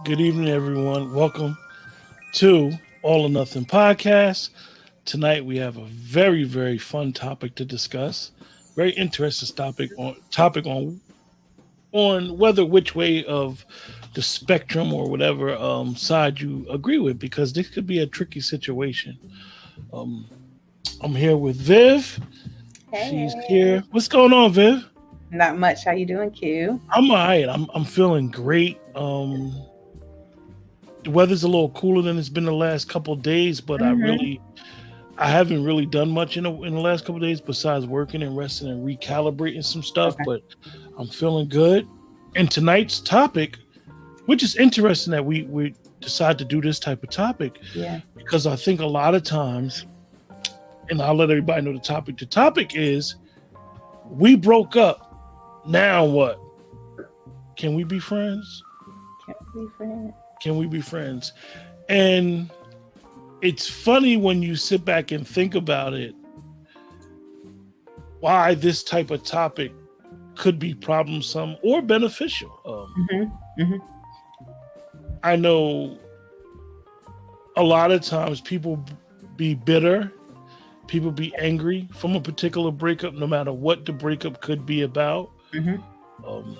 Good evening, everyone. Welcome to All or Nothing Podcast. Tonight we have a very, very fun topic to discuss. Very interesting topic on whether which way of the spectrum or whatever side you agree with, because this could be a tricky situation. Um, I'm here with Viv. She's Hey, here. What's going on, Viv? not much. How you doing, Q? I'm all right. I'm feeling great. The weather's a little cooler than it's been the last couple of days, but Mm-hmm. I haven't really done much in the last couple of days besides working and resting and recalibrating some stuff. Okay. But I'm feeling good. And tonight's topic, which is interesting that we decide to do this type of topic, Yeah. because I think a lot of times, and I'll let everybody know the topic. The topic is we broke up. Now what? Can we be friends? Can't be friends. Can we be friends? And it's funny when you sit back and think about it, why this type of topic could be problemsome or beneficial. Mm-hmm. Mm-hmm. I know a lot of times people be bitter, people be angry from a particular breakup, no matter what the breakup could be about. Mm-hmm. Um,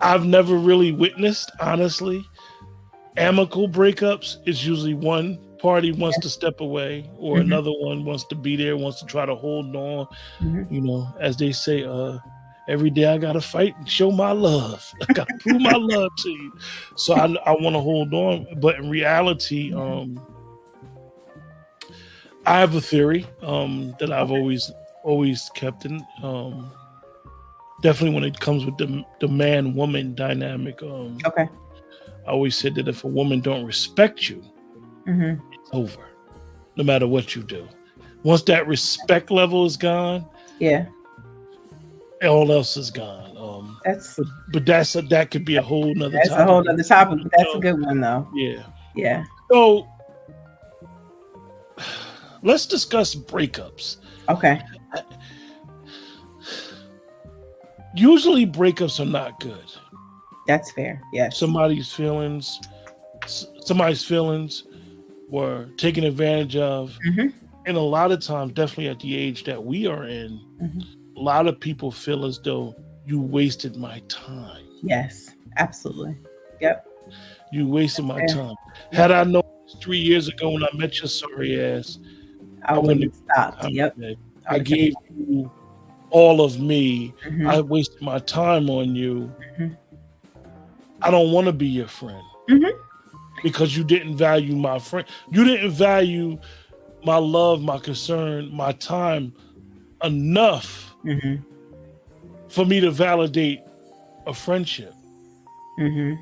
I've never really witnessed, honestly, amicable breakups. It's usually one party wants to step away or Mm-hmm. another one wants to be there, wants to try to hold on. Mm-hmm. As they say, every day I gotta fight and show my love. I gotta prove my love to you. So I want to hold on, but in reality, I have a theory that I've Okay. always kept in. Definitely when it comes with the man woman dynamic. Okay. I always said that if a woman don't respect you, Mm-hmm. it's over, no matter what you do. Once that respect level is gone, Yeah. all else is gone. That's But that could be a whole nother that's a topic. whole other topic, but that's a So, good one though. yeah. Yeah. So let's discuss breakups. Okay. Usually breakups are not good. That's fair. Yes. Somebody's feelings were taken advantage of. Mm-hmm. And a lot of times, definitely at the age that we are in, Mm-hmm. a lot of people feel as though you wasted my time. Yes. Absolutely. Yep. You wasted my Fair. time. Had Yep. I known this 3 years ago when I met your sorry ass, I I wouldn't wouldn't have stopped. have Yep. time. I I would have kept gave you all of me. Mm-hmm. I wasted my time on you. Mm-hmm. I don't want to be your friend Mm-hmm. because you didn't value my friend. You didn't value my love, my concern, my time enough Mm-hmm. for me to validate a friendship. Mm-hmm.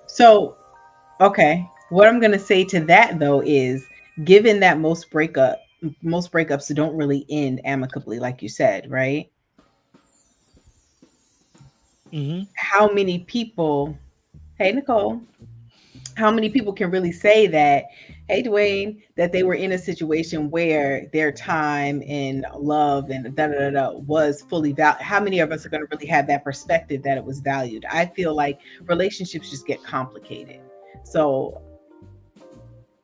So, okay. What I'm gonna say to that though is, given that most breakups don't really end amicably, like you said, right? Hmm. How many people, hey Nicole, how many people can really say that, hey Dwayne, that they were in a situation where their time and love and da da da da was fully valued? How many of us are going to really have that perspective that it was valued? I feel like relationships just get complicated. So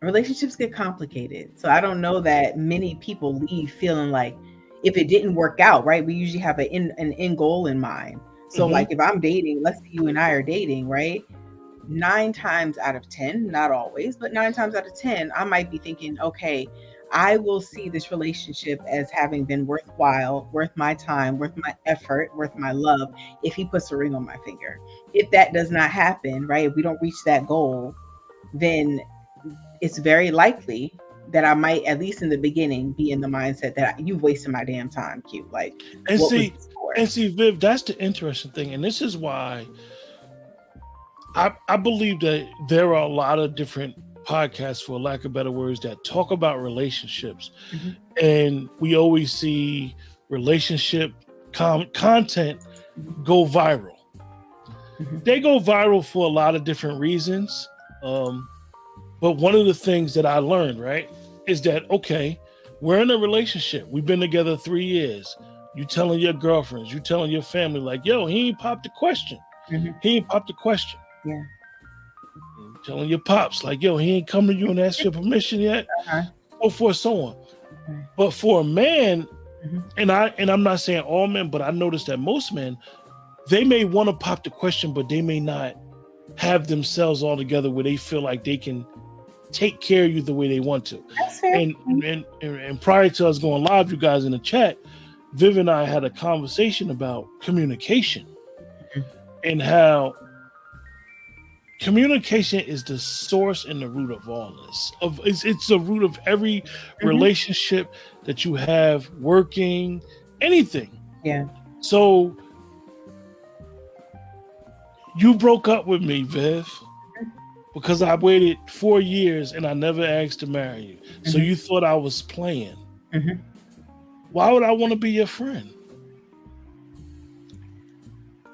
relationships get complicated. So I don't know that many people leave feeling like, if it didn't work out, right? We usually have an end goal in mind. So Hmm. like if I'm dating, let's say you and I are dating, right? 9 times out of 10, not always, but 9 times out of 10, I might be thinking, okay, I will see this relationship as having been worthwhile, worth my time, worth my effort, worth my love, if he puts a ring on my finger. If that does not happen, right? If we don't reach that goal, then it's very likely that I might, at least in the beginning, be in the mindset that you've wasted my damn time, Q. Like, And what was see, this for? Viv, that's the interesting thing, and this is why I believe that there are a lot of different podcasts, for lack of better words, that talk about relationships, Mm-hmm. and we always see relationship content go viral. Mm-hmm. They go viral for a lot of different reasons. But one of the things that I learned, right, is that, okay, we're in a relationship. We've been together 3 years. You telling your girlfriends, you telling your family, like, yo, he ain't popped the question. Mm-hmm. He ain't popped the question. Yeah. Telling your pops, like, yo, he ain't come to you and ask your permission yet, Uh-huh. so forth, so on. Right. But for a man, Mhm. and I'm not saying all men, but I noticed that most men, they may want to pop the question, but they may not have themselves all together where they feel like they can take care of you the way they want to. That's fair. And prior to us going live, you guys in the chat, Viv and I had a conversation about communication and how communication is the source and the root of all this. It's the root of every relationship that you have, working, anything. Yeah. So you broke up with me, Viv, because I waited 4 years and I never asked to marry you. So you thought I was playing. Why would I want to be your friend?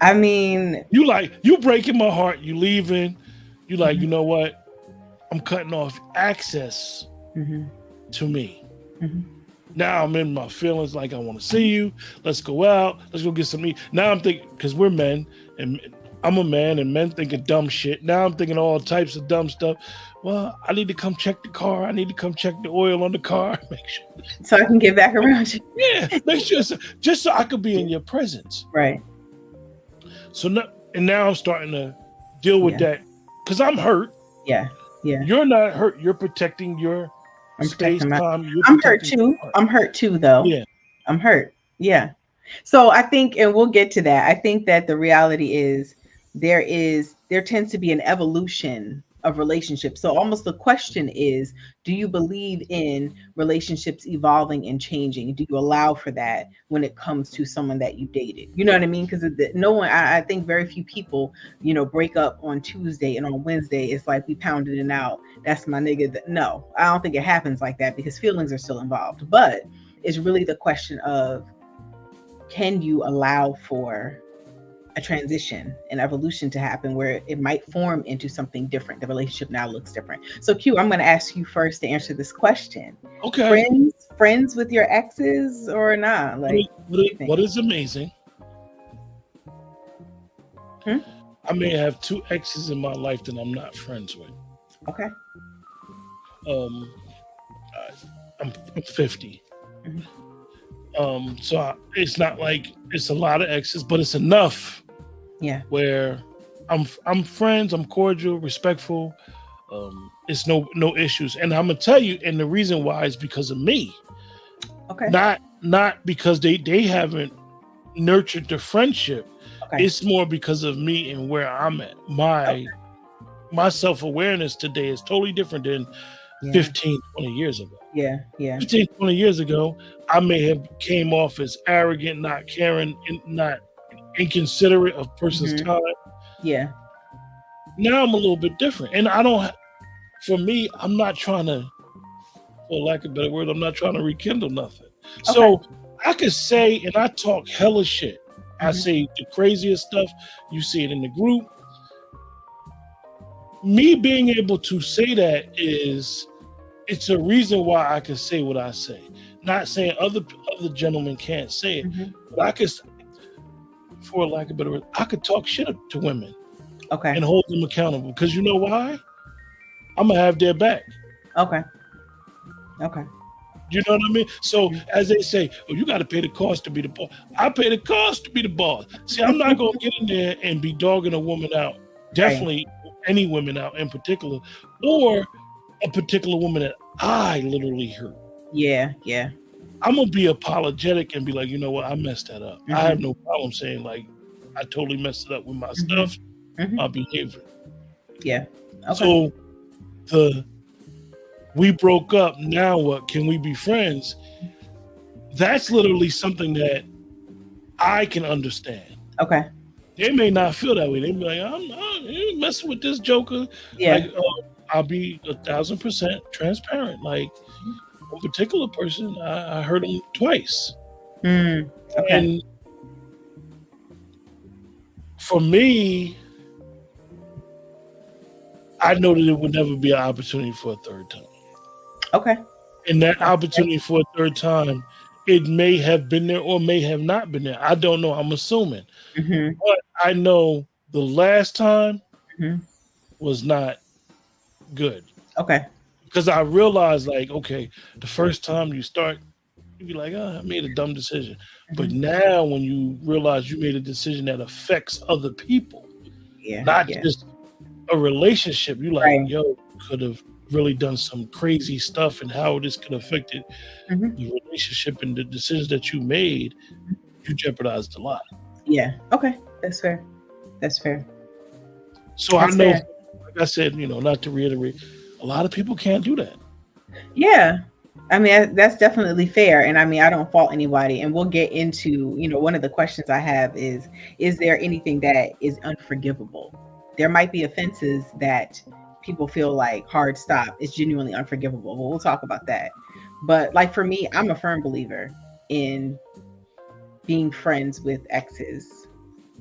I mean, you breaking my heart. You leaving. You like, you know what? I'm cutting off access to me. Now I'm in my feelings. Like, I want to see you. Let's go out. Let's go get some meat. Now I'm thinking, because we're men and I'm a man and men think of dumb shit. Now I'm thinking all types of dumb stuff. Well, I need to come check the car. I need to come check the oil on the car. Make sure. So I can get back around you. Yeah, make sure just so I could be in your presence. Right. So now I'm starting to deal with that because I'm hurt. Yeah. Yeah. You're not hurt. You're protecting your space time. I'm hurt too. I'm hurt too, though. Yeah. I'm hurt. Yeah. So I think, and we'll get to that. I think that the reality is there tends to be an evolution of relationships. So almost the question is, do you believe in relationships evolving and changing? Do you allow for that when it comes to someone that you dated? You know what I mean? Because no one, I think very few people, break up on Tuesday and on Wednesday it's like we pounded it out. That's my nigga. No, I don't think it happens like that because feelings are still involved. But it's really the question of, can you allow for a transition, an evolution to happen where it might form into something different? The relationship now looks different. So Q, I'm going to ask you first to answer this question. Okay. Friends with your exes or not? Like, what is amazing? I may have 2 exes in my life that I'm not friends with. Okay. I'm 50. So it's not like it's a lot of exes, but it's enough. Yeah. Where I'm friends, I'm cordial, respectful. It's no issues. And I'm gonna tell you, and the reason why is because of me. Okay. Not because they haven't nurtured the friendship. Okay. It's more because of me and where I'm at. My self-awareness today is totally different than 15, 20 years ago. Yeah. 15, 20 years ago, I may have came off as arrogant, not caring, not inconsiderate of person's time. Yeah. Now I'm a little bit different. And for me, I'm not trying to, for lack of a better word, I'm not trying to rekindle nothing. Okay. So I could say, and I talk hella shit. I say the craziest stuff. You see it in the group. Me being able to say that it's a reason why I can say what I say. Not saying other gentlemen can't say it, but I could, for lack of a better word, I could talk shit to women, and hold them accountable. Because you know why? I'm gonna have their back. Okay. You know what I mean? So as they say, oh, you got to pay the cost to be the boss. I pay the cost to be the boss. See, I'm not gonna get in there and be dogging a woman out. Definitely any women out in particular, or a particular woman that I literally hurt. Yeah. I'm gonna be apologetic and be like, you know what, I messed that up. I have no problem saying like I totally messed it up with my stuff, my behavior. Yeah. Okay. So we broke up. Now what? Can we be friends? That's literally something that I can understand. Okay. They may not feel that way. They be like, I'm not messing with this joker. Yeah. Like, I'll be 1,000% transparent. Like, one particular person, I heard him twice. Okay. And for me, I know that it would never be an opportunity for a third time. Okay. And that opportunity for a third time, it may have been there or may have not been there. I don't know. I'm assuming. But I know the last time Mhm. was not good. Okay. Because I realized, like, okay, the first time you start, you be like, oh, I made a dumb decision. But Mhm. now when you realize you made a decision that affects other people, Yeah. not Yeah. just a relationship, you like, Right. yo, could have really done some crazy stuff, and how this could have affected Mhm. the relationship and the decisions that you made, you jeopardized a lot. Yeah. Okay. That's fair. That's fair. So I That's know, fair. like I said, not to reiterate, a lot of people can't do that. Yeah. I mean, that's definitely fair. And I mean, I don't fault anybody. And we'll get into, one of the questions I have is there anything that is unforgivable? There might be offenses that people feel like hard stop is genuinely unforgivable. Well, we'll talk about that. But like for me, I'm a firm believer in being friends with exes,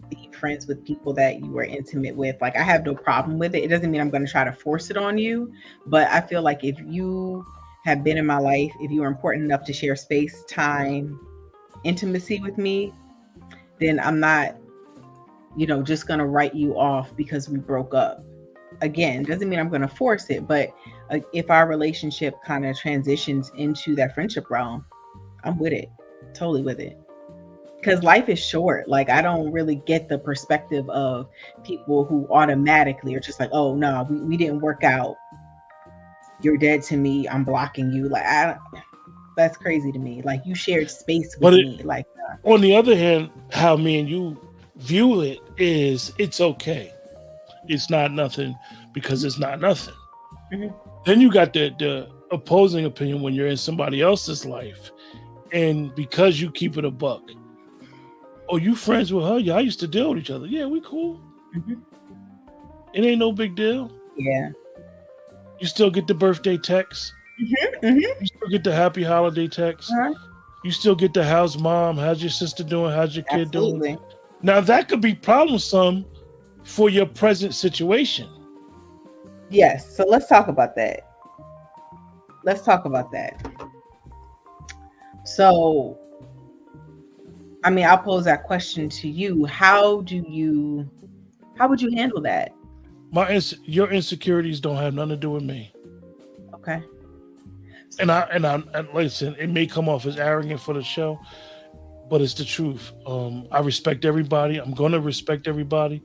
being friends with people that you were intimate with. Like I have no problem with it. It doesn't mean I'm going to try to force it on you, but I feel like if you have been in my life, if you are important enough to share space, time, intimacy with me, then I'm not, just going to write you off because we broke up. Again, doesn't mean I'm going to force it, but if our relationship kind of transitions into that friendship realm, I'm with it. Totally with it. Because life is short. Like I don't really get the perspective of people who automatically are just like, oh no, we didn't work out. You're dead to me. I'm blocking you. Like that's crazy to me. Like you shared space But with me. Like on the other hand, how me and you view it is, it's okay. It's not nothing because it's not nothing. mhm. Then you got the opposing opinion when you're in somebody else's life, and because you keep it a buck, oh, you friends with her? Yeah, I used to deal with each other. Yeah, we cool. Mhm. It ain't no big deal. Yeah. You still get the birthday text. Mhm. You still get the happy holiday text. Uh-huh. You still get the how's mom? How's your sister doing? How's your kid doing? Absolutely. Now that could be problemsome for your present situation. Yes. So let's talk about that. Let's talk about that. So, I mean, I'll pose that question to you. How would you handle that? Your insecurities don't have nothing to do with me. Okay. And listen, it may come off as arrogant for the show, but it's the truth. I respect everybody. I'm gonna respect everybody.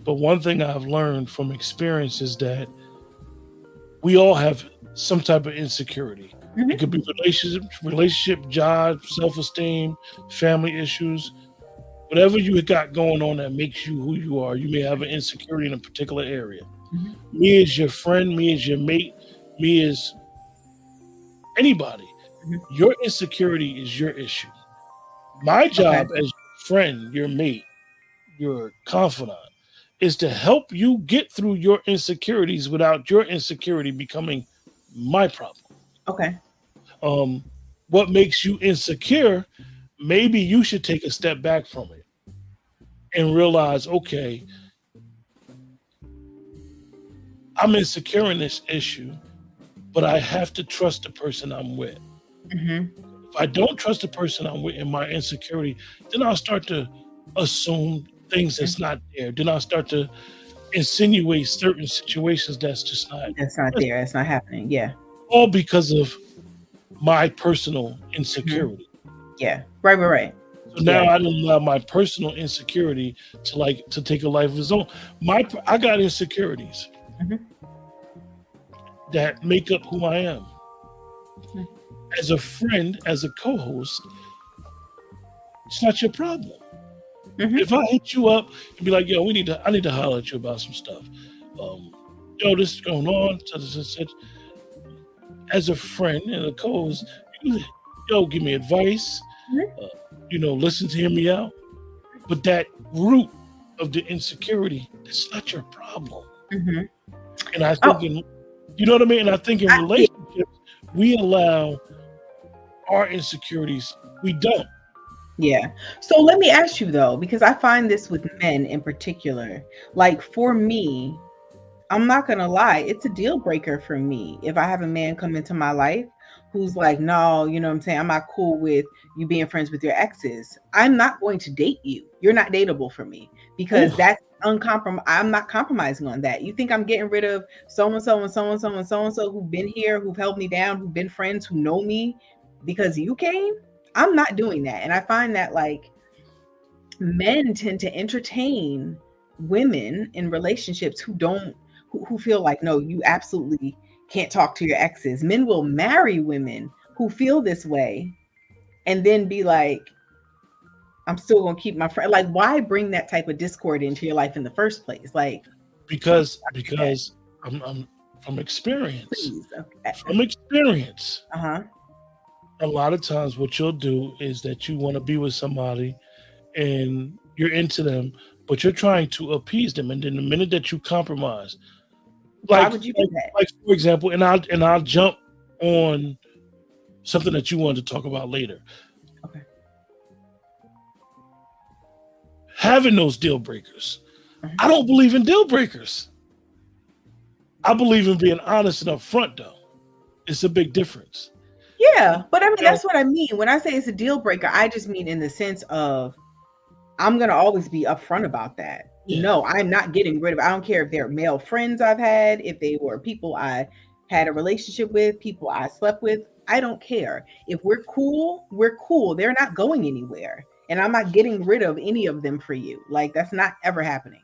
But one thing I've learned from experience is that we all have some type of insecurity. Mhm. It could be relationship, job, self-esteem, family issues, whatever you got going on that makes you who you are. You may have an insecurity in a particular area. Mhm. Me as your friend, me as your mate, me as anybody. Mhm. Your insecurity is your issue. My Okay. job as your friend, your mate, your confidant is to help you get through your insecurities without your insecurity becoming my problem. Okay. Um, what makes you insecure, maybe you should take a step back from it and realize, okay, I'm insecure in this issue, but I have to trust the person I'm with. Mhm. If I don't trust the person I'm with in my insecurity, then I'll start to assume things Mhm. that's not there. Then I'll start to insinuate certain situations that's just not That's not present, there. That's not happening. Yeah. all because of my personal Mhm. insecurity. Yeah. Right. Right. Right. So now Yeah. I didn't allow my personal insecurity to take a life of its own. I got insecurities Mhm. that make up who I am. Mhm. As a friend, as a co-host, it's not your problem. Mhm. If I hit you up and be like, "Yo, I need to holler at you about some stuff," yo, this is going on, such and such. As a friend and a co-host, yo, give me advice, Mhm. uh, listen to hear me out. But that root of the insecurity, that's not your problem. Mhm. And I Oh, think you know what I mean? And I think in yeah. relationships, we allow our insecurities. We don't. Yeah. So let me ask you though, because I find this with men in particular. Like for me, I'm not gonna lie, it's a deal breaker for me if I have a man come into my life who's like, no, you know what I'm saying? I'm not cool with you being friends with your exes. I'm not going to date you. You're not dateable for me because Ooh, that's uncompromised. I'm not compromising on that. You think I'm getting rid of so and so and so and so and so and so who've been here, who've held me down, who've been friends, who know me because you came? I'm not doing that. And I find that like men tend to entertain women in relationships who don't who feel like no, you absolutely can't talk to your exes. Men will marry women who feel this way and then be like, I'm still gonna keep my friend. Like, why bring that type of discord into your life in the first place? Like, because I'm from experience. please, okay. From experience, Uh-huh. a lot of times what you'll do is that you want to be with somebody and you're into them, but you're trying to appease them, and then the minute that you compromise, Why like would you do that? like for example, and I'll jump on something that you wanted to talk about later. Okay. Having those deal breakers. Uh-huh. I don't believe in deal breakers. I believe in being honest and upfront, though. It's a big difference. Yeah, but I mean Now, that's what I mean. When I say it's a deal breaker, I just mean in the sense of I'm gonna always be upfront about that. yeah, No, I'm not getting rid of. I don't care if they're male friends I've had, if they were people I had a relationship with, people I slept with. I don't care. If we're cool, we're cool. They're not going anywhere, and I'm not getting rid of any of them for you. Like that's not ever happening.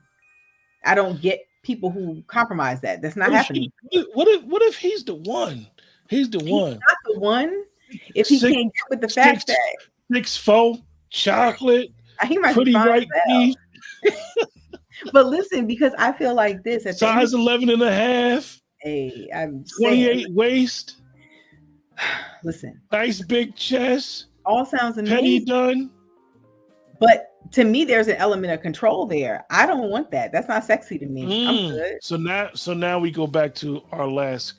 I don't get people who compromise that. That's not what if happening. he? What if he's the one? He's the He's one. not the one. If he Six can't get with the six fact that 6'4", chocolate, he might be pretty fine white as hell. teeth, But listen, because I feel like this at the end of size 11 and a half, the day, I'm saying, 28 waist, listen, nice big chest, all sounds petty amazing. done. But to me, there's an element of control there. I don't want that. That's not sexy to me. I'm good. So now we go back to our last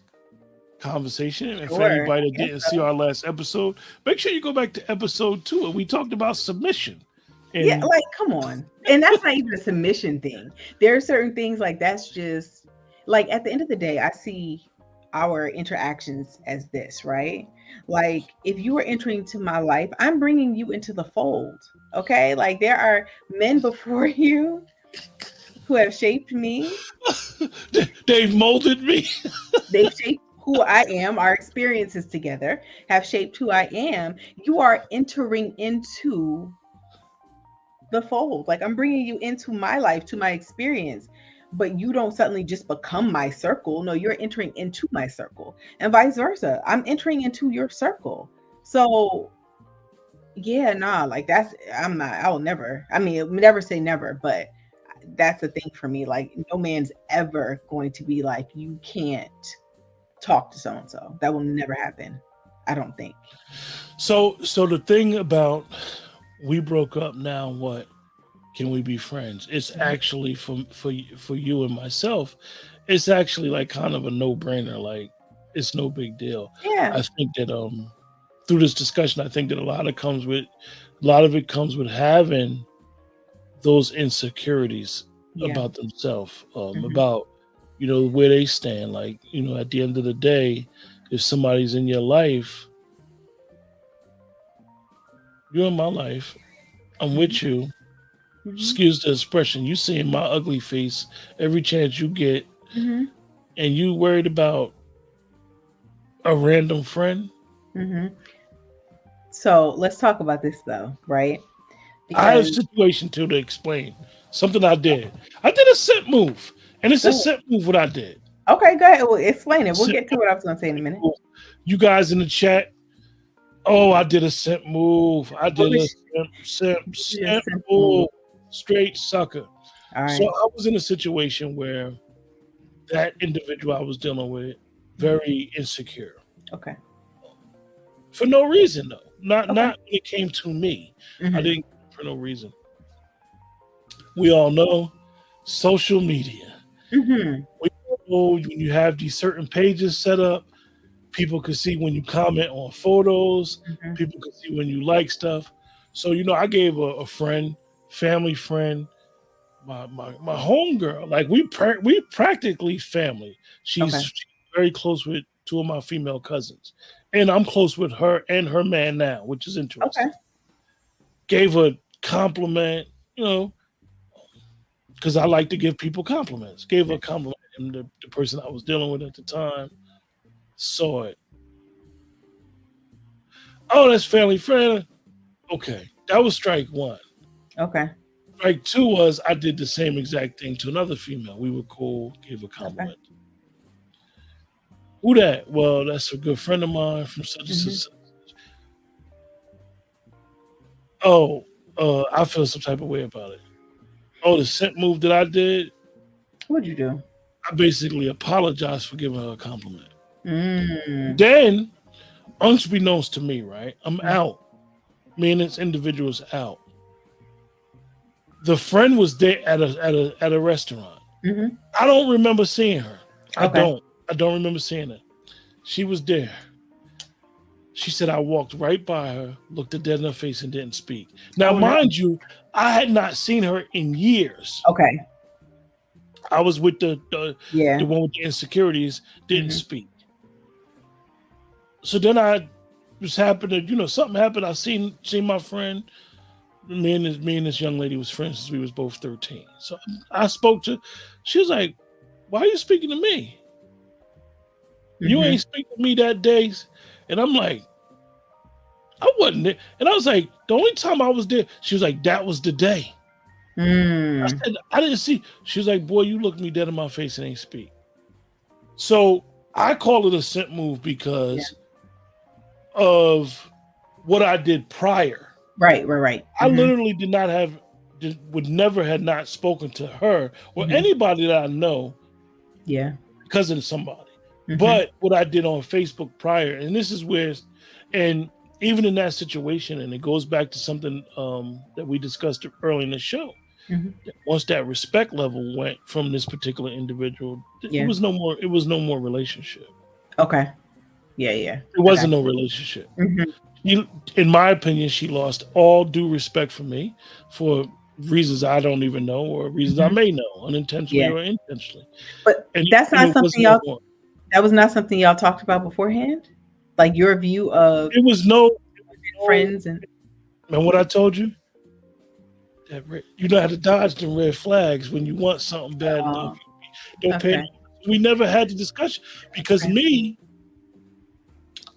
conversation. And for Sure. anybody I that guess didn't see so. our last episode, make sure you go back to episode 2, and we talked about submission. Yeah, And like, come on. And that's not even a submission thing. There are certain things like that's just like at the end of the day, I see our interactions as this, right? Like, if you are entering into my life, I'm bringing you into the fold. Okay. Like, there are men before you who have shaped me. they've molded me. They've shaped who I am. Our experiences together have shaped who I am. You are entering into the fold. Like, I'm bringing you into my life, to my experience, but you don't suddenly just become my circle. No, you're entering into my circle, and vice versa. I'm entering into your circle. So, yeah, nah, like that's, I'm not, I'll never, I mean, never say never, but that's the thing for me. Like, no man's ever going to be like, you can't talk to so and so. That will never happen. I don't think. So the thing about we broke up, now what? Can we be friends? It's Mhm. actually for you and myself, it's actually like kind of a no-brainer. Like, it's no big deal. Yeah. I think that through this discussion, I think that a lot of it comes with having those insecurities Yeah. about themselves, Hmm. about where they stand. Like, at the end of the day, if somebody's in your life, you're in my life, I'm Hmm. with you. Hmm. Excuse the expression. You seeing my ugly face every chance you get, Hmm. and you worried about a random friend. Hmm. So let's talk about this though, right? I had a Because situation too to explain something I did. I did a scent move, and it's go a ahead. scent move what I did. Okay, go ahead. Well, explain it. We'll Scent get to what I was going to say in a minute. move. You guys in the chat, oh, I did a scent move. I What did a was your scent simple? move. Straight sucker. All So right. I was in a situation where that individual I was dealing with Mhm. very insecure Okay. for no reason though. Okay. Not when it came to me. I Hmm. didn't for no reason. We all know social media. Hmm. We know when you have these certain pages set up, people can see when you comment on photos, Hmm. people can see when you like stuff. So I gave a friend, family friend, my home girl. Like we practically family. Okay. She's very close with two of my female cousins, and I'm close with her and her man now, which is interesting. Okay. Gave her a compliment, because I like to give people compliments. Gave her a compliment, and the person I was dealing with at the time saw it. Oh, that's family friend. Okay, that was strike one. Okay. Strike two was I did the same exact thing to another female. We were cool, gave a Okay. compliment. Who that? Well, that's a good friend of mine from such and such. Oh, I feel some type of way about it. Oh, the scent move that I did, What'd you do? I basically apologized for giving her a compliment. Mm. Then, unbeknownst to me, right? I'm out. Me and this individual's out. The friend was there at a restaurant. Mm-hmm. I don't remember seeing her. Okay. I don't remember seeing her. She was there. She said I walked right by her, looked her dead in her face, and didn't speak. Now, mind you, I had not seen her in years. Okay. I was with the one with the insecurities, didn't speak. So then I just happened to, something happened. I seen my friend. Me and this young lady was friends since we was both 13. So I spoke to. She was like, "Why are you speaking to me? You ain't speaking to me that day." And I'm like, I wasn't there. And I was like, the only time I was there, she was like, that was the day. I said, I didn't see. She was like, boy, you looked me dead in my face and ain't speak. So I call it a scent move because of what I did prior. Right. I literally would never had not spoken to her or anybody that I know. Yeah. Because of somebody. But what I did on Facebook prior, and this is where, and even in that situation, and it goes back to something that we discussed early in the show. Once that respect level went from this particular individual, it was no more relationship. Okay. Yeah. It wasn't no relationship. In my opinion, she lost all due respect for me for reasons I don't even know, or reasons I may know, unintentionally or intentionally. But that's not something y'all. That was not something y'all talked about beforehand? Like your view of it was no friends and what I told you? That you know how to dodge the red flags when you want something bad enough. Don't pay. We never had the discussion because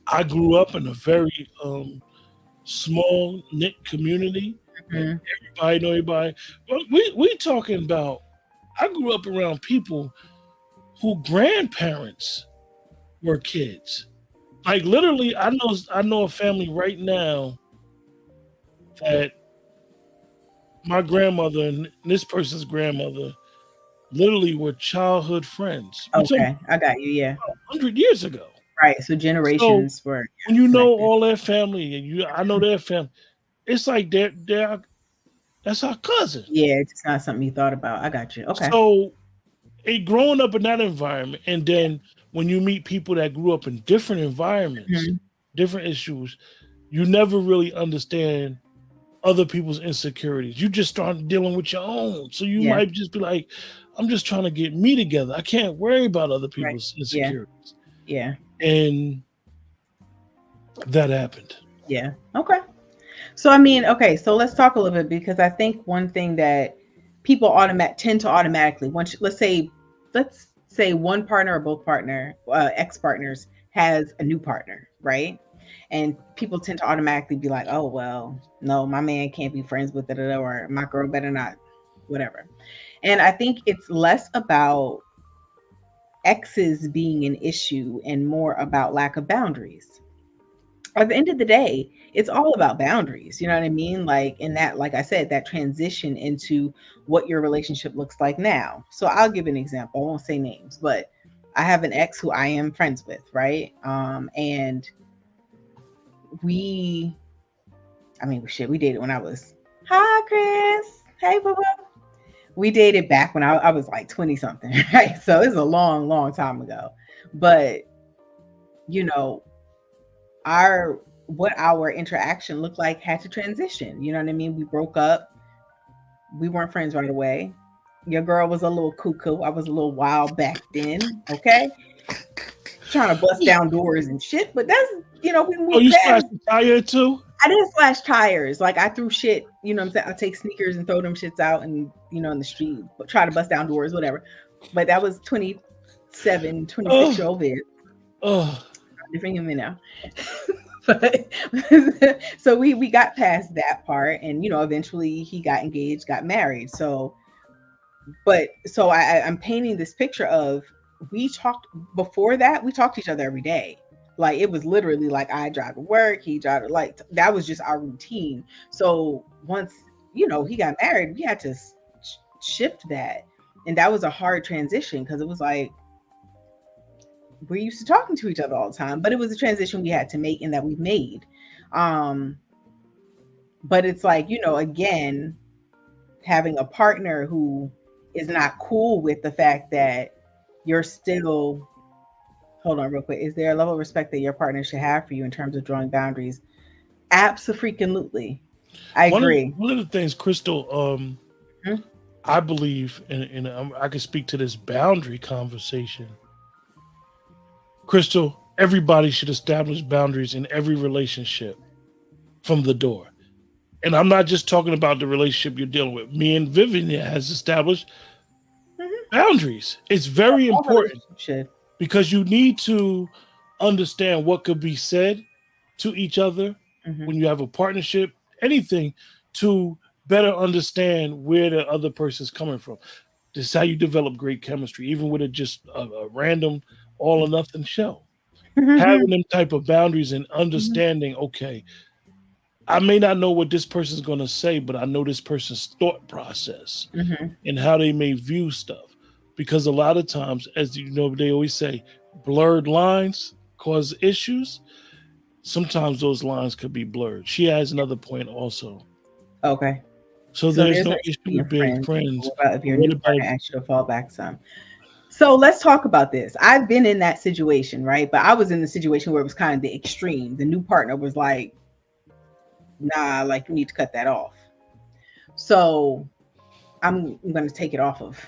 I grew up in a very small knit community. Everybody know everybody. But we talking about. I grew up around people who grandparents were kids. Like literally, I know a family right now that my grandmother and this person's grandmother literally were childhood friends. Okay, I got you. Yeah, 100 years ago. Right. So generations were. When you know all their family, and I know their family, it's like they're that's our cousin. Yeah, it's not something you thought about. I got you. Okay. So, growing up in that environment, and then when you meet people that grew up in different environments, different issues, you never really understand other people's insecurities. You just start dealing with your own. So you might just be like, I'm just trying to get me together. I can't worry about other people's insecurities. Yeah. And that happened. Yeah. Okay. So, I mean, okay. So let's talk a little bit, because I think one thing that people tend to automatically, let's say one partner or both ex-partners has a new partner, right? And people tend to automatically be like, oh, well, no, my man can't be friends with it, or my girl better not, whatever. And I think it's less about exes being an issue and more about lack of boundaries. At the end of the day, it's all about boundaries. You know what I mean? Like in that, like I said, that transition into what your relationship looks like now. So I'll give an example. I won't say names, but I have an ex who I am friends with, right? And we dated when I was, hi, Chris. Hey, boo. We dated back when I was like 20 something, right? So it's a long, long time ago. But, what our interaction looked like had to transition. You know what I mean? We broke up. We weren't friends right away. Your girl was a little cuckoo. I was a little wild back then. Okay. trying to bust down doors and shit. But that's, we Oh, moved you past. slashed the tire too? I didn't slash tires. Like I threw shit, what I'm saying? I take sneakers and throw them shits out and, in the street, but try to bust down doors, whatever. But that was 27, 26-year-old Viv. Oh, Different human now. But so we got past that part, and eventually he got engaged, got married. So I'm painting this picture of, we talked before that, we talked to each other every day. Like it was literally like I drive to work, he drive to, like that was just our routine. So once he got married, we had to shift that, and that was a hard transition because it was like we're used to talking to each other all the time, but it was a transition we had to make and that we've made. But it's like, again, having a partner who is not cool with the fact that you're still, hold on real quick. Is there a level of respect that your partner should have for you in terms of drawing boundaries? Absolutely. I agree. One of the things, Crystal, I believe, and I can speak to this boundary conversation. Crystal, everybody should establish boundaries in every relationship from the door. And I'm not just talking about the relationship you're dealing with. Me and Vivian has established boundaries. It's very important because you need to understand what could be said to each other when you have a partnership, anything, to better understand where the other person's coming from. This is how you develop great chemistry, even with just a random all or nothing show. Having them type of boundaries and understanding, okay, I may not know what this person's going to say, but I know this person's thought process and how they may view stuff. Because a lot of times, as you know, they always say, blurred lines cause issues. Sometimes those lines could be blurred. She has another point also. Okay. So there's no issue with being friends. What about if your new partner asks you to fall back some? So let's talk about this. I've been in that situation, right? But I was in the situation where it was kind of the extreme. The new partner was like, nah, like you need to cut that off. So I'm going to take it off of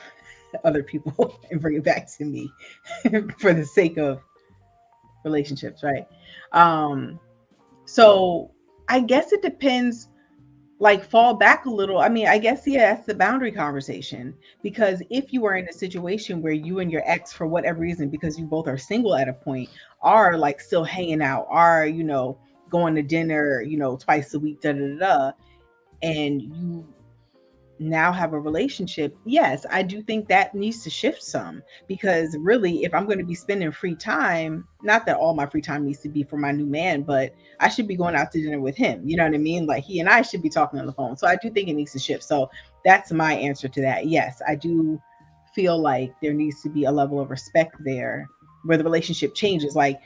other people and bring it back to me for the sake of relationships, right? So I guess it depends. Like fall back a little. I mean, I guess, yeah, that's the boundary conversation. Because if you are in a situation where you and your ex, for whatever reason, because you both are single at a point, are like still hanging out, are, going to dinner, twice a week, and you now have a relationship, yes, I do think that needs to shift some. Because really, if I'm going to be spending free time, not that all my free time needs to be for my new man, but I should be going out to dinner with him. You know what I mean? Like he and I should be talking on the phone. So I do think it needs to shift. So that's my answer to that. Yes, I do feel like there needs to be a level of respect there where the relationship changes. Like,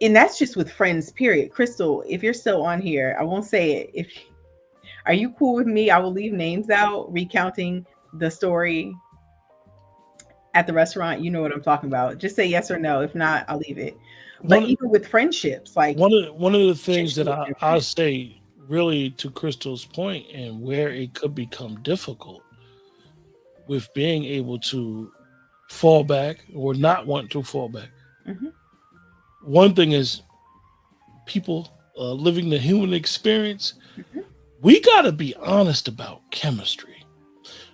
and that's just with friends, period. Crystal, if you're still on here, I won't say it. Are you cool with me? I will leave names out, recounting the story at the restaurant. You know what I'm talking about. Just say yes or no. If not, I'll leave it. But even with friendships, like one of the things that I say really to Crystal's point, and where it could become difficult with being able to fall back or not want to fall back. One thing is people living the human experience. We got to be honest about chemistry.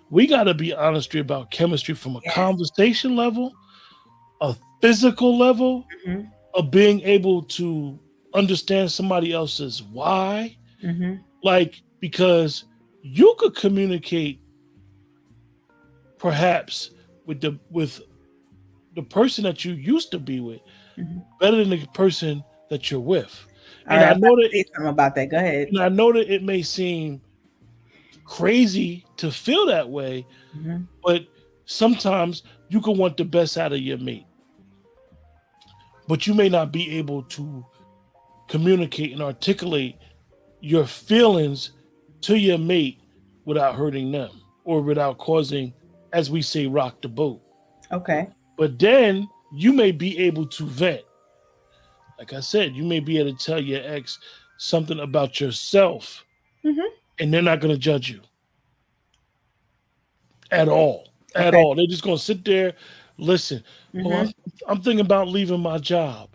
We got to be honest about chemistry from a conversation level, a physical level, of being able to understand somebody else's why. Like, because you could communicate perhaps with the person that you used to be with better than the person that you're with. And I know that something about that. Go ahead. And I know that it may seem crazy to feel that way, but sometimes you can want the best out of your mate, but you may not be able to communicate and articulate your feelings to your mate without hurting them or without causing, as we say, rock the boat. Okay. But then you may be able to vent. Like I said, you may be able to tell your ex something about yourself, and they're not going to judge you at all. At all. They're just going to sit there, Listen, oh, Mm-hmm. I'm thinking about leaving my job.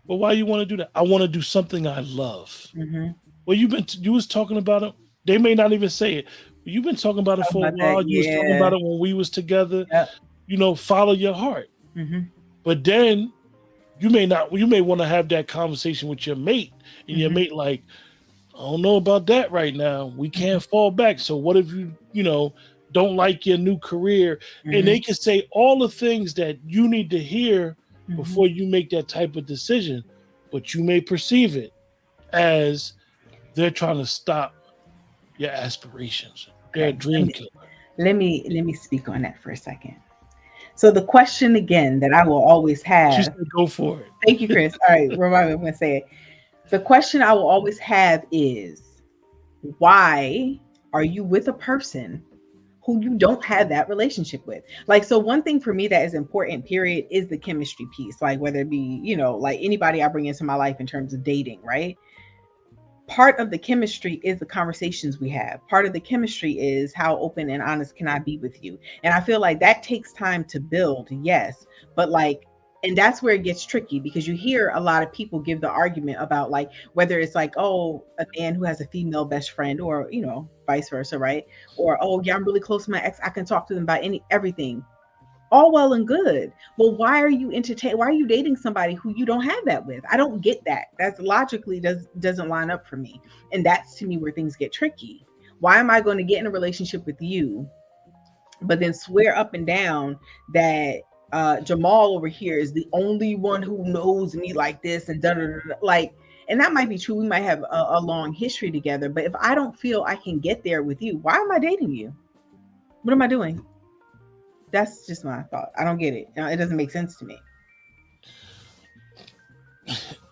Well, why you want to do that? I want to do something I love. Mm-hmm. Well, you was talking about it. They may not even say it. But you've been talking about it How for a about that? while. You was talking Yeah. about it when we was together. Yep. Follow your heart. Mm-hmm. But then you may not. You may want to have that conversation with your mate, and your Mm-hmm. mate like, I don't know about that right now. We Mm-hmm. can't fall back. So what if don't like your new career? And Mm-hmm. they can say all the things that you need to hear Mm-hmm. before you make that type of decision. But you may perceive it as they're trying to stop your aspirations. They're a Okay. dream killer. Let me speak on that for a second. So the question again that I will always She have. said, "Go for it." Thank you, Chris. All right, remind me. I'm going to say it. The question I will always have is, why are you with a person who you don't have that relationship with? Like, so one thing for me that is important, period, is the chemistry piece. Like, whether it be, like anybody I bring into my life in terms of dating, right? Part of the chemistry is the conversations we have. Part of the chemistry is how open and honest can I be with you? And I feel like that takes time to build, yes. But like, and that's where it gets tricky, because you hear a lot of people give the argument about like whether it's like, oh, a man who has a female best friend, or vice versa, right? Or, oh yeah, I'm really close to my ex, I can talk to them about everything. All well and good. Well, why are you why are you dating somebody who you don't have that with? I don't get that. That's logically doesn't line up for me. And that's to me where things get tricky. Why am I going to get in a relationship with you, but then swear up and down that Jamal over here is the only one who knows me like this, and da da da, like, and that might be true. We might have a long history together, but if I don't feel I can get there with you, why am I dating you? What am I doing? That's just my thought. I don't get it. It doesn't make sense to me.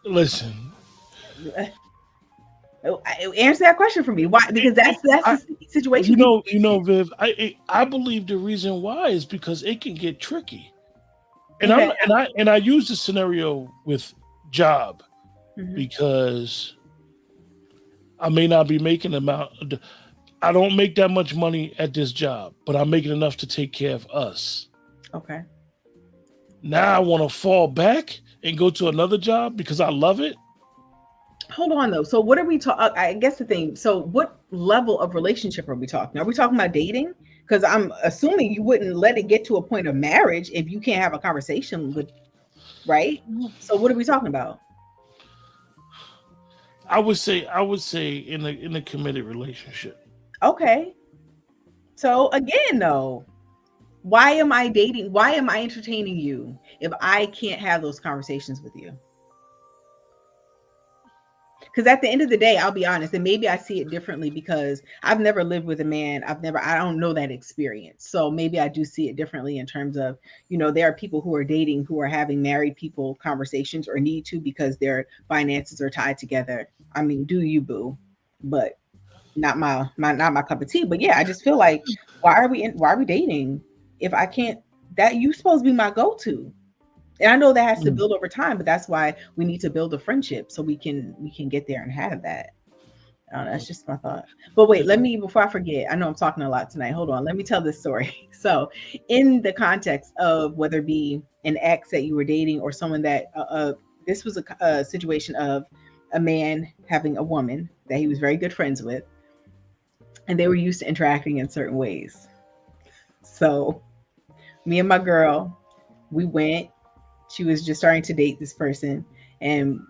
Listen, Answer that question for me. Why? Because that's I, the situation people get to. Viv. I believe the reason why is because it can get tricky. And Okay. I use the scenario with job Mm-hmm. because I may not be making amount. I don't make that much money at this job, but I'm making enough to take care of us. Okay. Now I want to fall back and go to another job because I love it. Hold on though. So what are we talking? I guess the thing. So what level of relationship are we talking? Are we talking about dating? Because I'm assuming you wouldn't let it get to a point of marriage if you can't have a conversation with, right? So what are we talking about? I would say in a committed relationship. Okay. So again, though, why am I dating? Why am I entertaining you if I can't have those conversations with you? Because at the end of the day, I'll be honest, and maybe I see it differently because I've never lived with a man. I don't know that experience. So maybe I do see it differently in terms of, there are people who are dating who are having married people conversations or need to because their finances are tied together. I mean, do you, boo? But not my cup of tea. But yeah, I just feel like why are we dating if I can't, that you supposed to be my go-to? And I know that has to build over time, but that's why we need to build a friendship so we can get there and have that. I don't know, that's just my thought. But wait, before I forget, I know I'm talking a lot tonight. Hold on, let me tell this story. So, in the context of whether it be an ex that you were dating or someone that this was a situation of a man having a woman that he was very good friends with, and they were used to interacting in certain ways. So, me and my girl, we went. She was just starting to date this person, and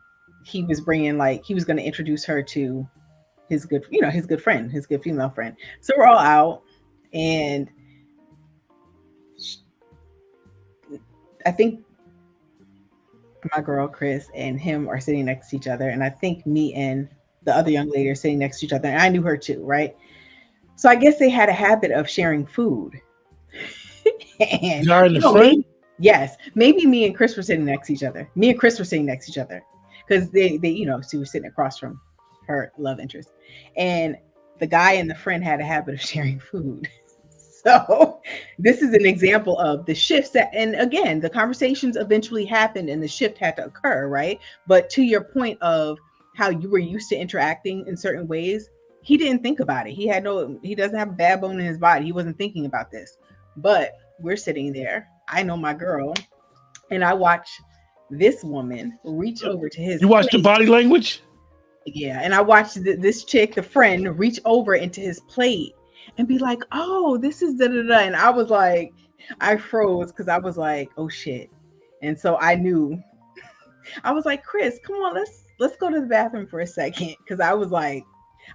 he was going to introduce her to his good friend, his good female friend. So we're all out, and I think my girl Chris and him are sitting next to each other, and I think me and the other young lady are sitting next to each other, and I knew her too, right? So I guess they had a habit of sharing food. And Guy and the friend. yes, maybe me and Chris were sitting next to each other. Me and Chris were sitting next to each other because they she was sitting across from her love interest, and the guy and the friend had a habit of sharing food. So this is an example of the shifts that, and again, the conversations eventually happened and the shift had to occur, right? But to your point of how you were used to interacting in certain ways, he didn't think about it. He doesn't have a bad bone in his body. He wasn't thinking about this. But we're sitting there I know my girl, and I watch this woman reach over to his You watch the plate. body language? Yeah, and I watched this chick, the friend, reach over into his plate and be like, "Oh, this is da da da," and I was like, I froze because I was like, "Oh shit," and so I knew. I was like, "Chris, come on, let's go to the bathroom for a second," because I was like,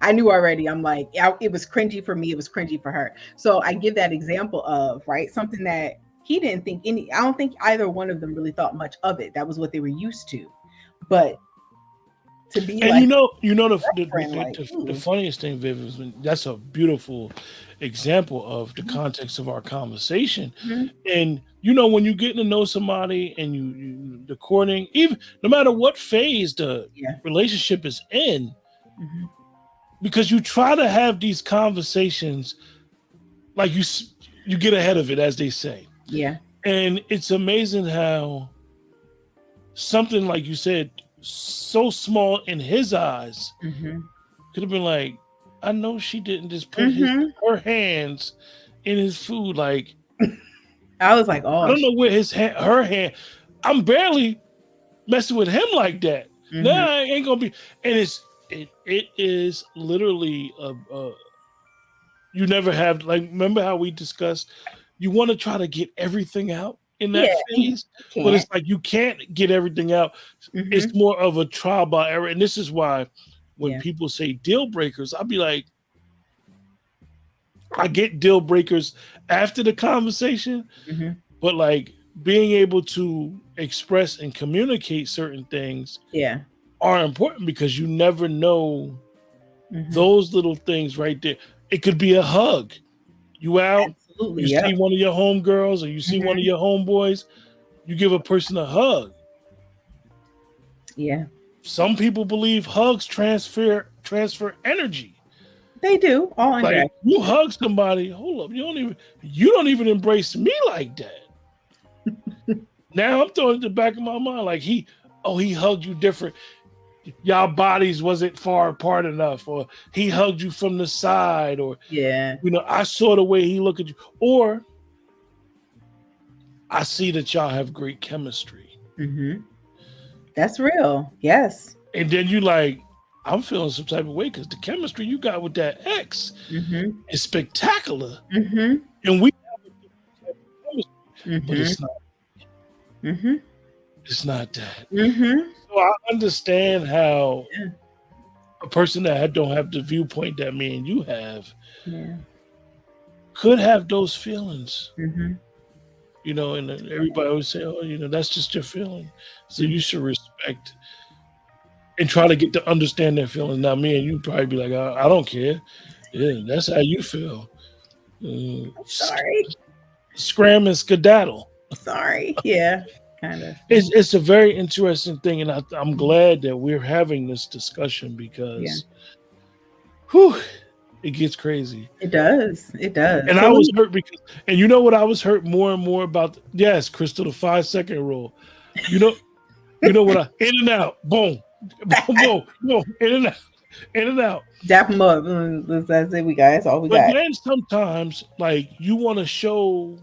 I knew already. I'm like, it was cringy for me. It was cringy for her. So I give that example of right something that he didn't think any. I don't think either one of them really thought much of it. That was what they were used to, but to be And like friend, like, the funniest thing, Viv, is that's a beautiful example of the context of our conversation. mhm, And when you're getting to know somebody and the courting, even no matter what phase the yeah, relationship is in, mhm, because you try to have these conversations like you get ahead of it, as they say. yeah, And it's amazing how something like you said, so small in his eyes, mhm, could have been like, I know she didn't just put mhm. her hands in his food. Like, I was like, I oh, don't know where her hand. I'm barely messing with him like that. mhm, Nah, I ain't gonna be. And it is literally you never have, like, remember how we discussed, you want to try to get everything out in yeah, that and you phase, but can't. it's like you can't get everything out. It's Mhm, more of a trial by error. And this is why when yeah, people say deal breakers, I'll be like, I get deal breakers after the conversation, mhm, but like being able to express and communicate certain things yeah, are important because you never know mhm, those little things right there. It could be a hug. You out, absolutely, you see yep, one of your homegirls or you see one of mhm, your homeboys, you give a person a hug. yeah, Some people believe hugs transfer energy. they do all Like interact. you hug somebody, hold up, you don't even embrace me like that. Now I'm throwing it in the back of my mind, like he hugged you different. Y'all bodies wasn't far apart enough, or he hugged you from the side, or Yeah, I saw the way he looked at you, or I see that y'all have great chemistry. mhm, that's real. Yes, And then you like, I'm feeling some type of way because the chemistry you got with that ex mhm, is spectacular. mhm, And we have a different type of chemistry, but mhm, mhm, it's not that. mhm, So I understand how yeah, a person that don't have the viewpoint that me and you have yeah, could have those feelings. mhm, And then everybody always say, "Oh, that's just your feeling." So you mhm. should respect and try to get to understand their feelings. Now, me and you probably be like, "I don't care. Yeah, that's how you feel." Sorry, Scram and skedaddle. sorry. Yeah, kind of. It's a very interesting thing, and I'm Mhm. glad that we're having this discussion Yeah, because, whew, it gets crazy. it does. It does. And So I let was me. hurt because, and you know what I was hurt more and more about? Yes, Crystal, the 5-second rule. You know, what in and out, boom, boom, boom, boom, in and out. Dap them up. That's it. We got. That's all we But got. then sometimes, like, you want to show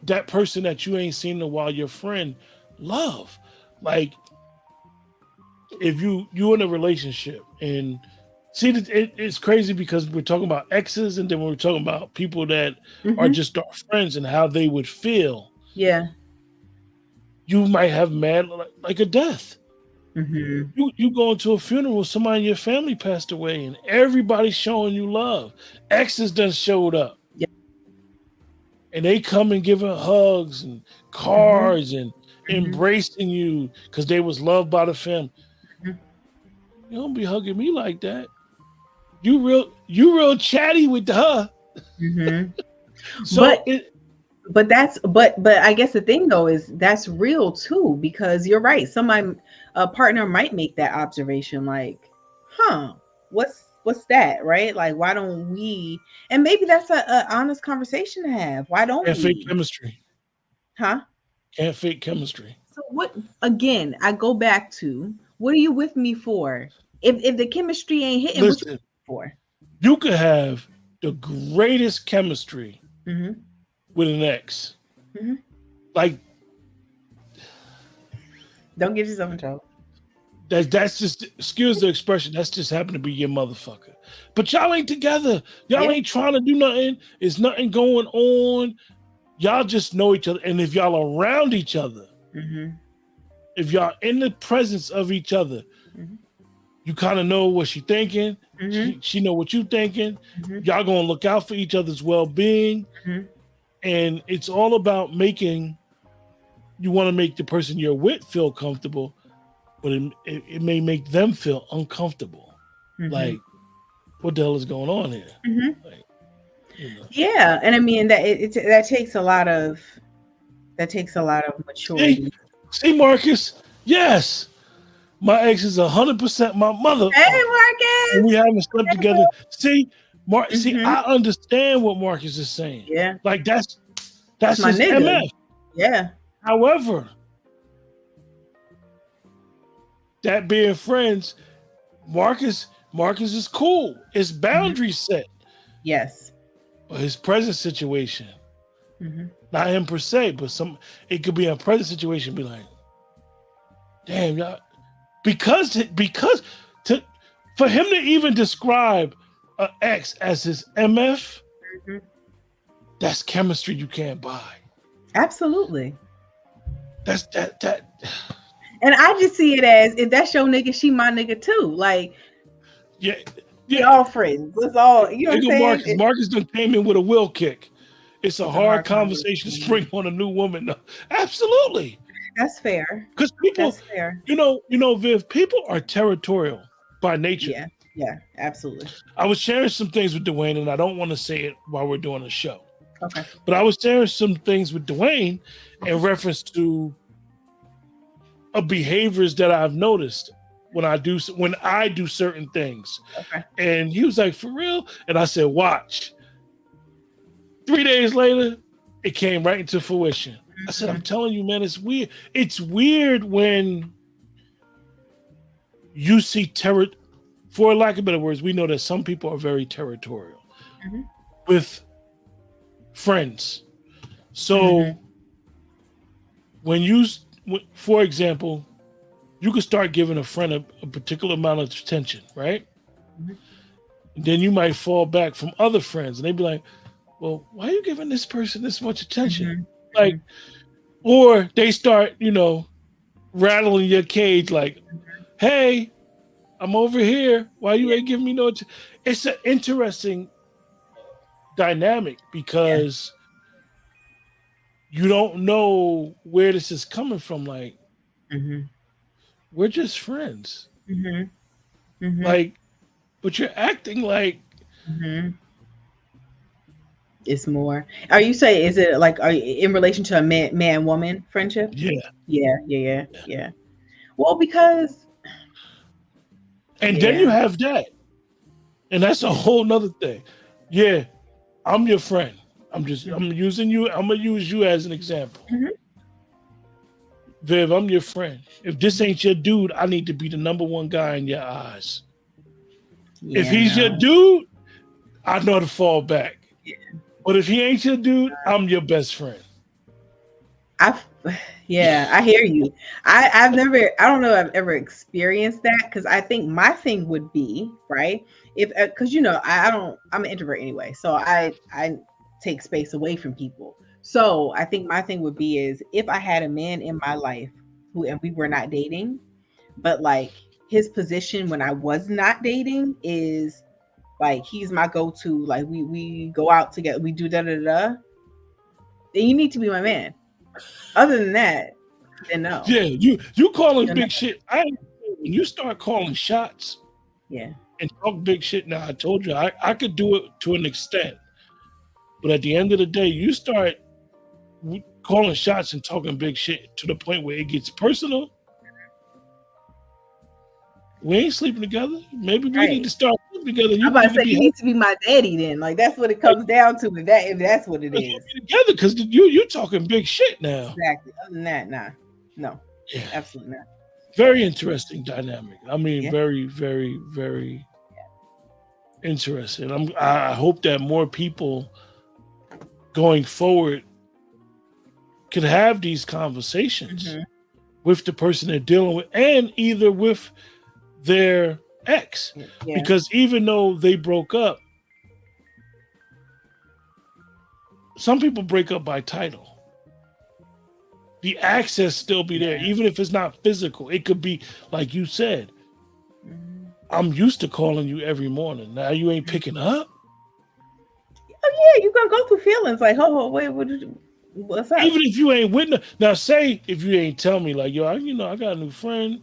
that person that you ain't seen in a while, your friend, love. Like, if you in a relationship and see that it's crazy because we're talking about exes and then we're talking about people that are Hmm. just our friends and how they would feel. Yeah. You might have mad like a death. Hmm. You go into a funeral, somebody in your family passed away, and everybody's showing you love. Exes done showed up, Yeah. and they come and giving hugs and Hmm. cards and Hmm. embracing you because they was loved by the family. Hmm. You don't be hugging me like that. You real chatty with her. Hmm. So But but I guess the thing though is that's real too because you're right. Somebody a partner might make that observation like, huh, what's that, right? Like why don't we? And maybe that's a honest conversation to have. Why don't can't fake we? chemistry. Huh? Can't fake chemistry. So what again, I go back to what are you with me for? If the chemistry ain't hitting, Listen, for? you could have the greatest chemistry Hmm. with an ex. Mm-hmm. Like, don't get yourself in trouble. that's just, excuse the expression, that's just happened to be your motherfucker. But y'all ain't together. Y'all ain't trying to do nothing. There's nothing going on. Y'all just know each other. And if y'all are around each other, if y'all in the presence of each other, you kind of know what she thinking. She know what you thinking. Y'all gonna look out for each other's well-being. And it's all about you want to make the person you're with feel comfortable, but it may make them feel uncomfortable. Like, what the hell is going on here? Like, Yeah, and I mean that takes a lot of maturity. See, Marcus, yes, my ex is 100% my mother. Hey, Marcus, and we haven't slept together. See, see, I understand what Marcus is saying. Yeah, like that's my his nigga. MF. Yeah. However, that being friends, Marcus is cool. It's boundaries set. Yes. But his present situation, not him per se, but it could be a present situation. Be like, damn, y'all, because for him to even describe an ex as his MF, that's chemistry you can't buy. Absolutely. That's that. And I just see it as, if that's your nigga, she my nigga too. Like, yeah, we all friends. It's all, you know what I'm saying? Marcus done came in with a will kick. It's a hard conversation to spring on a new woman. Absolutely. That's fair. Because people, that's fair. You know, Viv, people are territorial by nature. Yeah, absolutely. I was sharing some things with Dwayne, and I don't want to say it while we're doing the show. Okay. But I was sharing some things with Dwayne in reference to behaviors that I've noticed when I do certain things. Okay. And he was like, for real? And I said, watch. 3 days later, it came right into fruition. I said, I'm telling you, man, it's weird. It's weird when you see for lack of better words, we know that some people are very territorial with friends. So when for example, you could start giving a friend a particular amount of attention, right? And then you might fall back from other friends and they'd be like, well, why are you giving this person this much attention? Like, or they start, rattling your cage like, hey, I'm over here. Why you ain't giving me no attention? It's an interesting dynamic because you don't know where this is coming from. Like, we're just friends. Like, but you're acting like it's more. Are you saying, is it like, are you in relation to a man woman friendship? Yeah. Well, because then you have that, and that's a whole nother thing. Yeah, I'm your friend. I'm using you. I'm gonna use you as an example. Viv, I'm your friend. If this ain't your dude, I need to be the number one guy in your eyes. If he's your dude, I know to fall back. But if he ain't your dude, I'm your best friend. I hear you. I don't know if I've ever experienced that, because I think my thing would be, right, if because I'm an introvert anyway, so I take space away from people. So I think my thing would be is, if I had a man in my life and we were not dating, but like his position when I was not dating is like, he's my go-to, like we go out together, we do then you need to be my man. Other than that, then no. Yeah, you calling big shit. When you start calling shots, and talk big shit. Now I told you I could do it to an extent, but at the end of the day, you start calling shots and talking big shit to the point where it gets personal. We ain't sleeping together. Maybe we need to start sleeping together. I'm about to say, you need to be my daddy then. Like, that's what it comes down to. If that's what it is. Together, because you talking big shit now. Exactly. Other than that, nah. No. Yeah. Absolutely not. Very interesting dynamic. I mean, very, very, very interesting. I hope that more people going forward can have these conversations with the person they're dealing with, and either with their ex. Yeah. Because even though they broke up, some people break up by title. The access still be there, even if it's not physical. It could be, like you said, I'm used to calling you every morning. Now you ain't picking up. Oh yeah, you're gonna go through feelings like, oh wait, what's up? Even if you ain't witness. Now, say if you ain't tell me like, yo, I got a new friend.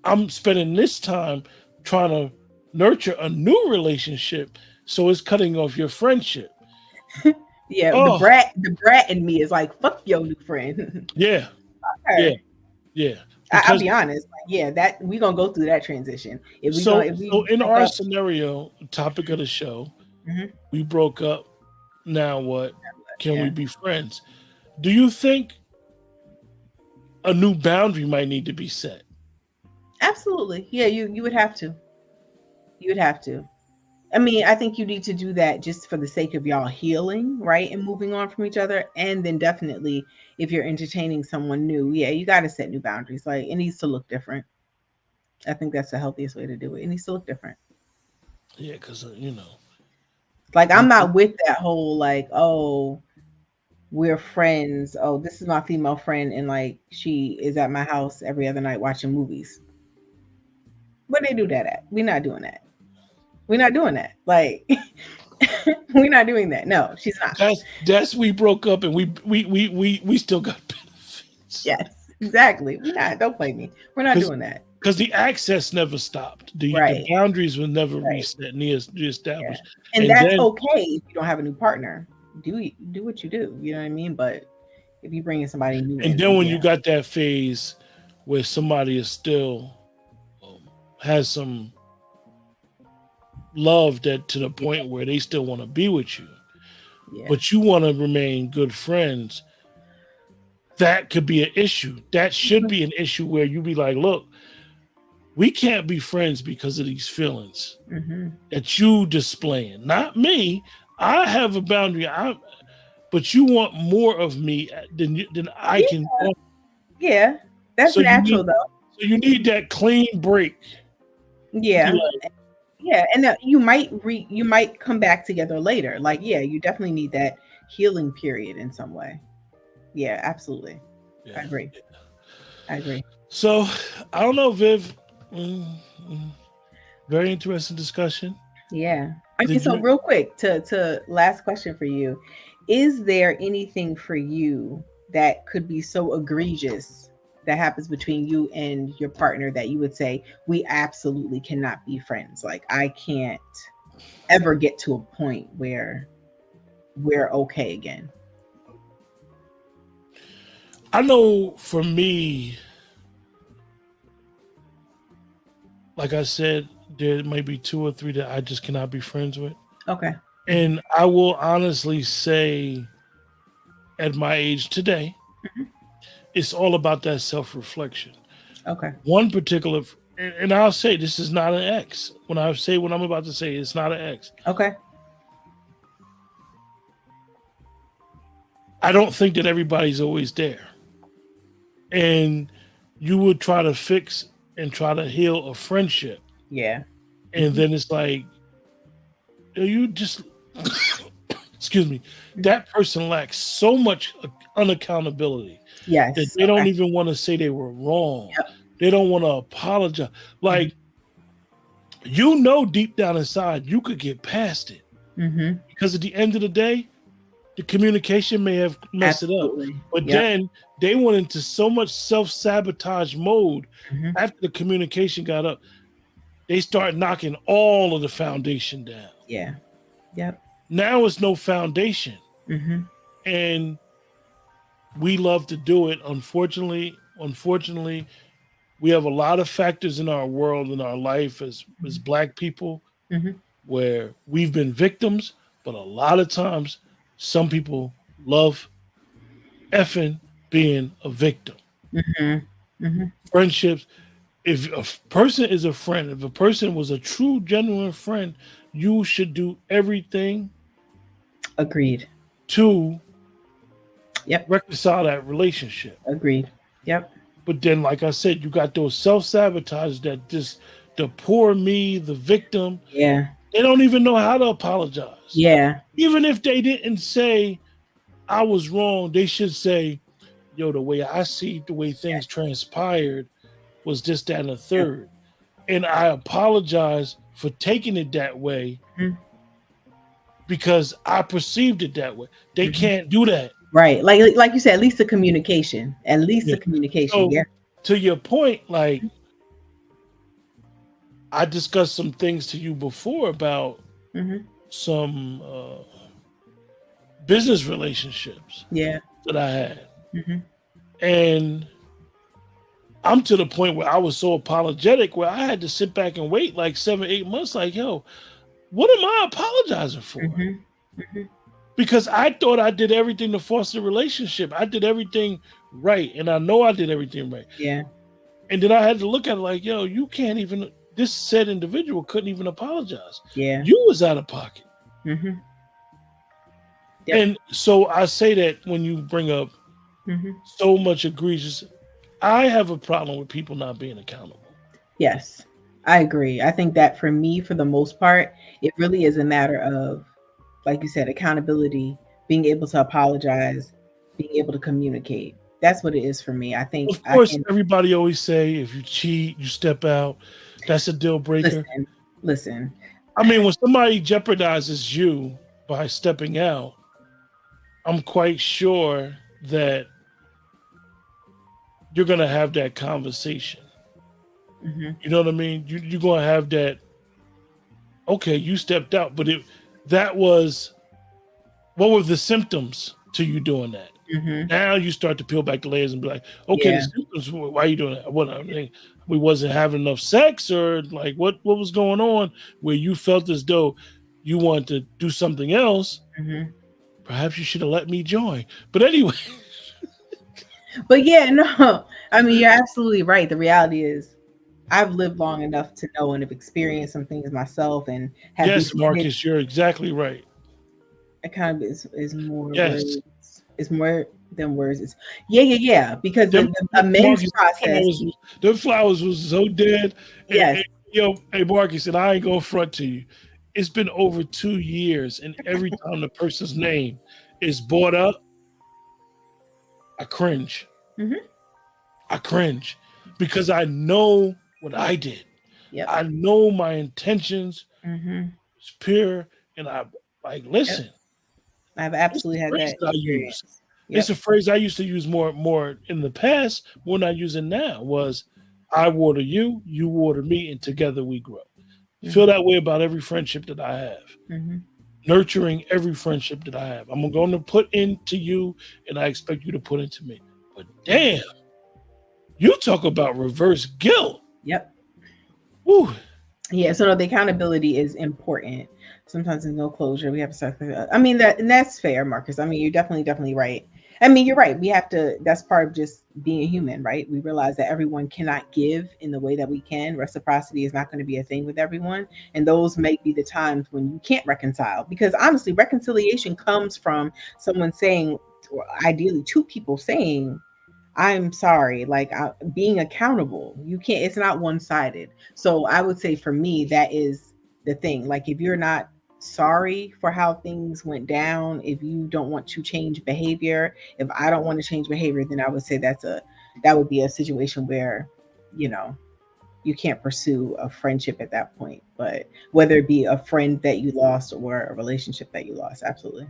I'm spending this time trying to nurture a new relationship, so it's cutting off your friendship. Yeah, the brat in me is like, fuck your new friend. Yeah. Yeah. I'll be honest, that we gonna go through that transition. So in our scenario, topic of the show, we broke up. Now what? Can we be friends? Do you think a new boundary might need to be set? Absolutely. Yeah, you would have to. You would have to. I mean, I think you need to do that just for the sake of y'all healing, right? And moving on from each other. And then definitely if you're entertaining someone new, you got to set new boundaries. Like, it needs to look different. I think that's the healthiest way to do it. It needs to look different. Yeah, because, like, I'm not with that whole, like, oh, we're friends. Oh, this is my female friend. And, like, she is at my house every other night watching movies. Where they do that at? We're not doing that. We're not doing that. Like, we're not doing that. No, she's not. That's we broke up and we still got benefits. Yes, exactly. We're not. Don't play me. We're not doing that. Because the access never stopped. The boundaries were never reset and reestablished. Yeah. And that's okay if you don't have a new partner. Do what you do. You know what I mean? But if you bring in somebody new, and then when you got that phase where somebody is still has some love that to the point where they still want to be with you, but you want to remain good friends, that could be an issue. That should be an issue where you be like, look, we can't be friends because of these feelings that you displaying. Not me. I have a boundary. But you want more of me than I can. Yeah, that's natural though. So you need that clean break. Yeah. Yeah, and you might come back together later. Like, you definitely need that healing period in some way. Yeah, absolutely. Yeah. I agree. So, I don't know, Viv. Very interesting discussion. Yeah. Okay, so real quick, to last question for you. Is there anything for you that could be so egregious that happens between you and your partner that you would say, we absolutely cannot be friends? Like, I can't ever get to a point where we're okay again. I know for me, like I said, there may be 2 or 3 that I just cannot be friends with. Okay. And I will honestly say, at my age today, it's all about that self-reflection. Okay. One particular, and I'll say this is not an ex. When I say what I'm about to say, it's not an ex. Okay. I don't think that everybody's always there. And you would try to fix and try to heal a friendship. Yeah. And then it's like, you just, excuse me, that person lacks so much unaccountability. Yes. That they don't even want to say they were wrong. Yep. They don't want to apologize. Like, deep down inside, you could get past it. Because at the end of the day, the communication may have messed it up. But then they went into so much self-sabotage mode after the communication got up. They start knocking all of the foundation down. Yeah. Yep. Now it's no foundation. And we love to do it. Unfortunately, we have a lot of factors in our world, in our life as Black people, where we've been victims, but a lot of times some people love effing being a victim. Friendships, if a person is a friend, if a person was a true, genuine friend, you should do everything. Agreed. to Yep. reconcile that relationship. Agreed. Yep. But then, like I said, you got those self-sabotage that just the poor me, the victim, Yeah. they don't even know how to apologize. Yeah. Even if they didn't say I was wrong, they should say, yo, the way I see the way things transpired was this, that, and the Yep. third. And I apologize for taking it that way Mhm. because I perceived it that way. They Mhm. can't do that. Right. Like you said, at least the communication. At least Yeah. the communication. So Yeah. to your point, like I discussed some things to you before about Hmm. some business relationships Yeah. that I had. Hmm. And I'm to the point where I was so apologetic where I had to sit back and wait like 7, 8 months, like, yo, what am I apologizing for? Hmm. Hmm. Because I thought I did everything to foster a relationship. I did everything right. And I know I did everything right. Yeah. And then I had to look at it like, yo, you can't even, this said individual couldn't even apologize. Yeah. You was out of pocket. Hmm. Yep. And so I say that when you bring up Hmm. so much egregious, I have a problem with people not being accountable. Yes, I agree. I think that for me, for the most part, it really is a matter of, like you said, accountability, being able to apologize, being able to communicate. That's what it is for me. I think Of I course, can everybody always say if you cheat, you step out. That's a deal breaker. listen, listen. I mean, when somebody jeopardizes you by stepping out, I'm quite sure that you're going to have that conversation. Hmm. You know what I mean? You're going to have that, okay, you stepped out, but that was, what were the symptoms to you doing that? Hmm. Now you start to peel back the layers and be like, okay, the Yeah. symptoms, why are you doing that? What, I mean, we wasn't having enough sex, or like what was going on where you felt as though you wanted to do something else? Hmm. Perhaps you should have let me join. But anyway, But yeah, no, I mean, you're absolutely right. The reality is, I've lived long enough to know and have experienced some things myself and have yes, befriended. Marcus, you're exactly right. It kind of is more Yes. words. It's more than words. It's yeah, yeah, yeah. Because Them, the amends Marcus, process. them flowers was so dead. Yes. Yo, hey Marcus, and I ain't gonna front to you. It's been over 2 years, and every time the person's name is brought up, I cringe. Hmm. I cringe because I know what I did. Yep. I know my intentions Hmm. is pure, and I like Yep. listen. I've It's the absolutely had phrase that that I use. experience. It's Yep. a phrase I used to use more in the past. We're not using now. Was I water you, you water me, and together we grow. Feel Hmm. that way about every friendship that I have. Hmm. Nurturing every friendship that I have. I'm going to put into you, and I expect you to put into me. But damn, you talk about reverse guilt. Yep. Woo. Yeah. So no, the accountability is important. Sometimes there's no closure. We have to start. I mean that, and that's fair, Marcus. I mean, you're definitely right. I mean, you're right. We have to. That's part of just being a human, right? We realize that everyone cannot give in the way that we can. Reciprocity is not going to be a thing with everyone, and those may be the times when you can't reconcile. Because honestly, reconciliation comes from someone saying, or ideally, two people saying, I'm sorry, like being accountable. You can't, it's not one sided. So I would say for me, that is the thing. Like if you're not sorry for how things went down, if you don't want to change behavior, if I don't want to change behavior, then I would say that would be a situation where, you know, you can't pursue a friendship at that point. But whether it be a friend that you lost or a relationship that you lost, absolutely.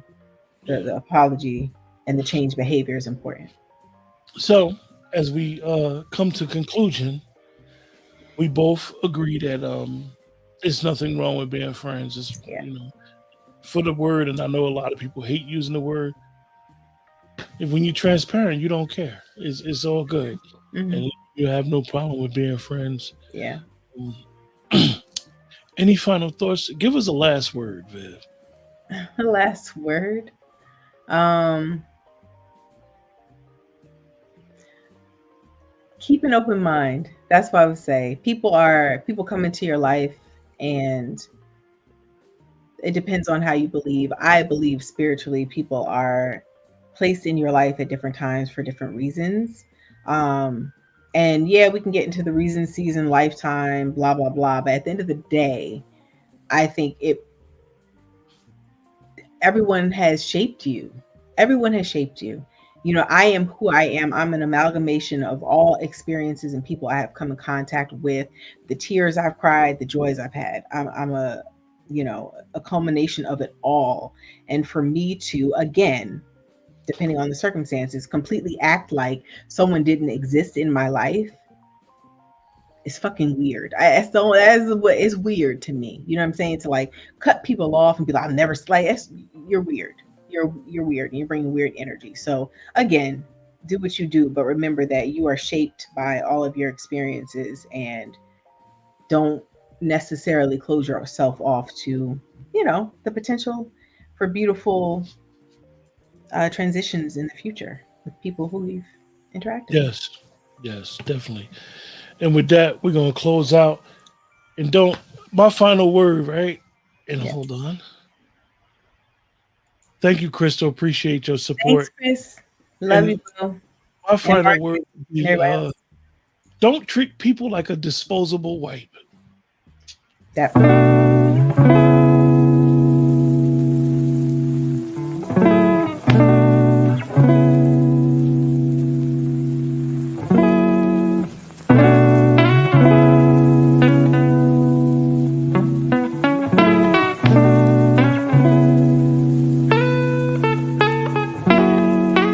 The Yeah. apology and the change behavior is important. So as we come to conclusion, we both agree that there's nothing wrong with being friends. It's Yeah. for the word, and I know a lot of people hate using the word. If when you're transparent, you don't care. It's all good, Hmm. and you have no problem with being friends. Yeah. Any final thoughts? Give us a last word, Viv. Last word. Um, keep an open mind. That's what I would say. People come into your life and It depends on how you believe. I believe spiritually people are placed in your life at different times for different reasons. Um, and yeah, we can get into the reason, season, lifetime, blah blah blah. But at the end of the day, I think it everyone has shaped you. Everyone has shaped you. You know, I am who I am. I'm an amalgamation of all experiences and people I have come in contact with, the tears I've cried, the joys I've had. I'm a, you know, a culmination of it all. And for me to, again, depending on the circumstances, completely act like someone didn't exist in my life is fucking weird. So that's what is weird to me. You know what I'm saying? To like cut people off and be like, I'll never like you're weird. You're weird and you're bringing weird energy. So again, do what you do, but remember that you are shaped by all of your experiences and don't necessarily close yourself off to, you know, the potential for beautiful transitions in the future with people who we've interacted with. Yes, yes, definitely. And with that, we're gonna close out. And don't my final word, right? And Yeah. hold on. Thank you, Crystal. Appreciate your Thanks, support. Chris. Love you, And bro. my And final word Margaret would and be everybody else. don't treat people like a disposable wipe. That